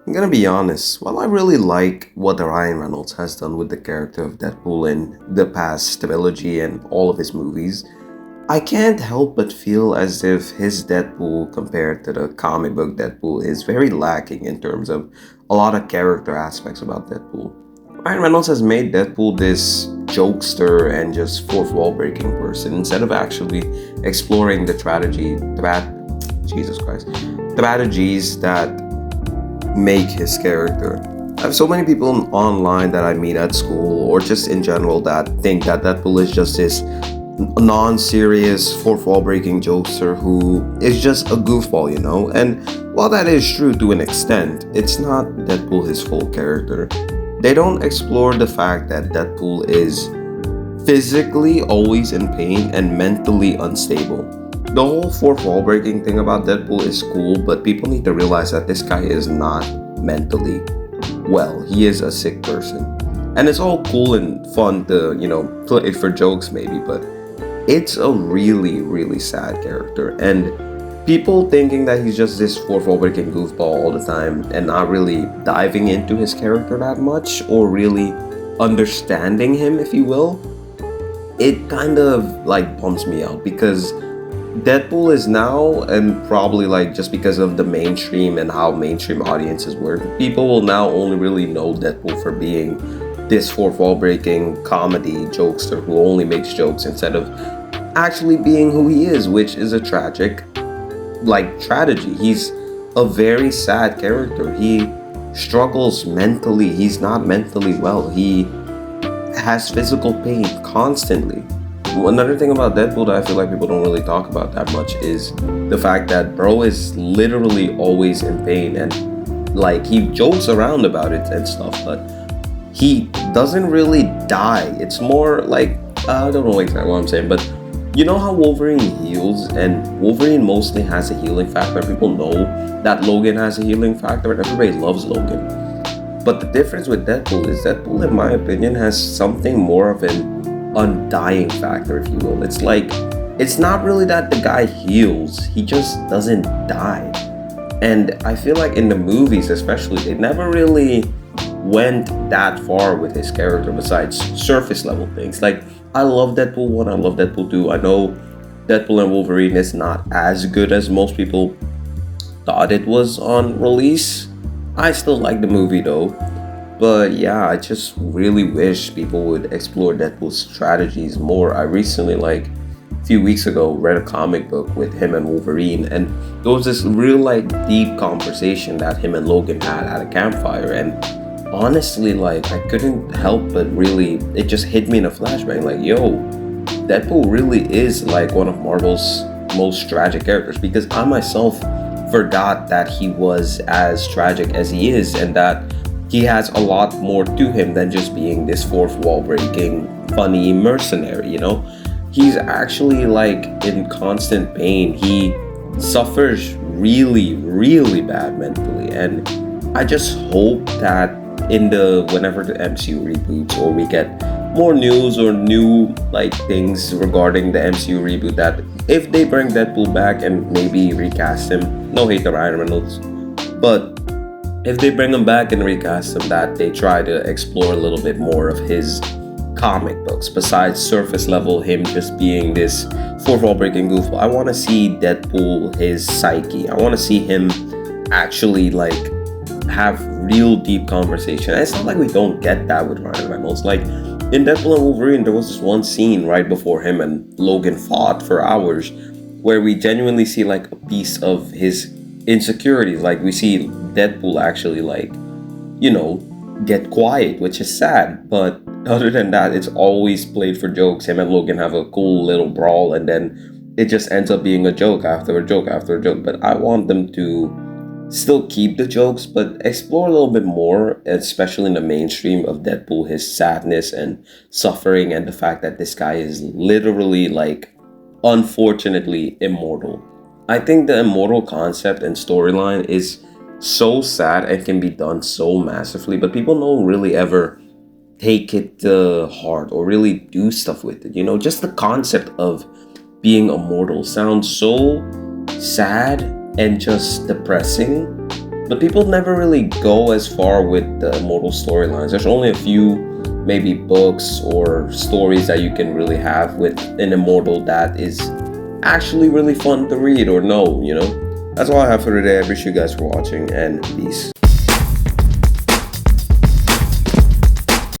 I'm gonna be honest, while I really like what Ryan Reynolds has done with the character of Deadpool in the past trilogy and all of his movies, I can't help but feel as if his Deadpool compared to the comic book Deadpool is very lacking in terms of a lot of character aspects about Deadpool. Ryan Reynolds has made Deadpool this jokester and just fourth wall breaking person instead of actually exploring the tragedy, Jesus Christ, strategies that make his character. I have so many people online that I meet at school or just in general that think that Deadpool is just this non-serious fourth wall breaking jokester who is just a goofball, you know? And while that is true to an extent, it's not Deadpool his full character. They don't explore the fact that Deadpool is physically always in pain and mentally unstable. The whole fourth wall breaking thing about Deadpool is cool, but people need to realize that this guy is not mentally well. He is a sick person. And it's all cool and fun to, play it for jokes maybe, but it's a really, really sad character. And people thinking that he's just this fourth wall breaking goofball all the time and not really diving into his character that much or really understanding him, if you will, it kind of like bums me out because Deadpool is now, and probably like just because of the mainstream and how mainstream audiences work, people will now only really know Deadpool for being this fourth wall breaking comedy jokester who only makes jokes instead of actually being who he is, which is a tragic like tragedy. He's a very sad character. He struggles mentally. He's not mentally well. He has physical pain constantly. Another thing about Deadpool that I feel like people don't really talk about that much is the fact that bro is literally always in pain and like he jokes around about it and stuff, but he doesn't really die. It's more like I don't know exactly what I'm saying, but you know how Wolverine heals and Wolverine mostly has a healing factor. People know that Logan has a healing factor and everybody loves Logan. But the difference with Deadpool is Deadpool, in my opinion, has something more of an undying factor, if you will. It's like, it's not really that the guy heals, he just doesn't die. And I feel like in the movies, especially, they never really went that far with his character besides surface level things. Like, I love Deadpool 1, I love Deadpool 2. I know Deadpool and Wolverine is not as good as most people thought it was on release. I still like the movie though. But yeah, I just really wish people would explore Deadpool's strategies more. I recently, like a few weeks ago, read a comic book with him and Wolverine, and there was this real, like, deep conversation that him and Logan had at a campfire. And honestly, like, I couldn't help but really, it just hit me in a flashbang. Like, yo, Deadpool really is like one of Marvel's most tragic characters because I myself forgot that he was as tragic as he is and that he has a lot more to him than just being this fourth wall breaking, funny mercenary, you know? He's actually like in constant pain. He suffers really, really bad mentally. And I just hope that in the whenever the MCU reboots or we get more news or new like things regarding the MCU reboot, that if they bring Deadpool back and maybe recast him, no hate to Ryan Reynolds, but if they bring him back and recast him, that they try to explore a little bit more of his comic books besides surface level him just being this fourth wall breaking goofball. I want to see Deadpool, his psyche. I want to see him actually like have real deep conversation. And it's not like we don't get that with Ryan Reynolds. Like in Deadpool and Wolverine, there was this one scene right before him and Logan fought for hours where we genuinely see like a piece of his insecurities. Like we see Deadpool actually like, get quiet, which is sad. But other than that, it's always played for jokes. Him and Logan have a cool little brawl and then it just ends up being a joke after a joke after a joke. But I want them to still keep the jokes, but explore a little bit more, especially in the mainstream of Deadpool, his sadness and suffering, and the fact that this guy is literally, like, unfortunately immortal. I think the immortal concept and storyline is so sad and can be done so massively, but people don't really ever take it to heart or really do stuff with it. Just the concept of being immortal sounds so sad and just depressing, But people never really go as far with the immortal storylines. There's only a few, maybe books or stories that you can really have with an immortal that is actually really fun to read or know, you know? That's all I have for today. I appreciate you guys for watching, and peace.